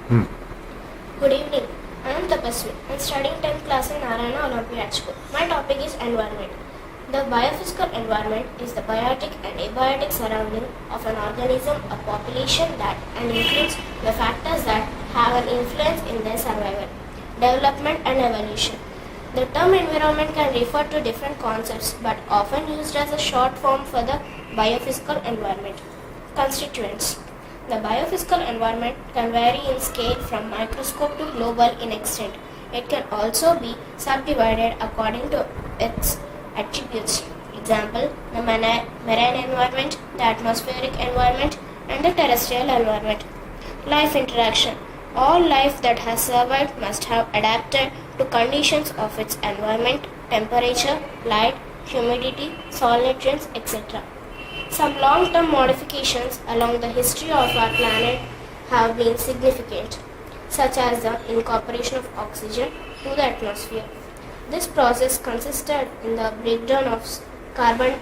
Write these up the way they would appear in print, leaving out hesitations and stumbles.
Good evening. I am Tapaswi. I am studying 10th class in Narayana Olympiad School. My topic is environment. The biophysical environment is the biotic and abiotic surrounding of an organism or population that and includes the factors that have an influence in their survival, development and evolution. The term environment can refer to different concepts but often used as a short form for the biophysical environment. Constituents. The biophysical environment can vary in scale from microscope to global in extent. It can also be subdivided according to its attributes. Example, the marine environment, the atmospheric environment, and the terrestrial environment. Life interaction. All life that has survived must have adapted to conditions of its environment, temperature, light, humidity, soil nutrients, etc. Some long-term modifications along the history of our planet have been significant, such as the incorporation of oxygen to the atmosphere. This process consisted in the breakdown of carbon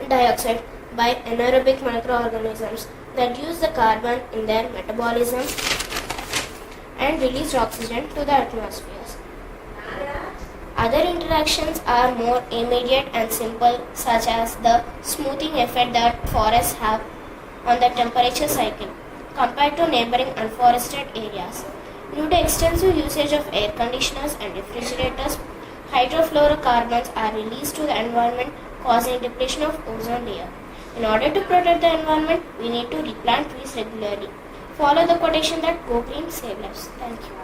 dioxide by anaerobic microorganisms that use the carbon in their metabolism and release oxygen to the atmosphere. Other interactions are more immediate and simple, such as the smoothing effect that forests have on the temperature cycle compared to neighboring unforested areas. Due to extensive usage of air conditioners and refrigerators, hydrofluorocarbons are released to the environment, causing depletion of ozone layer. In order to protect the environment, we need to replant trees regularly. Follow the quotation that "Go green, save lives." Thank you.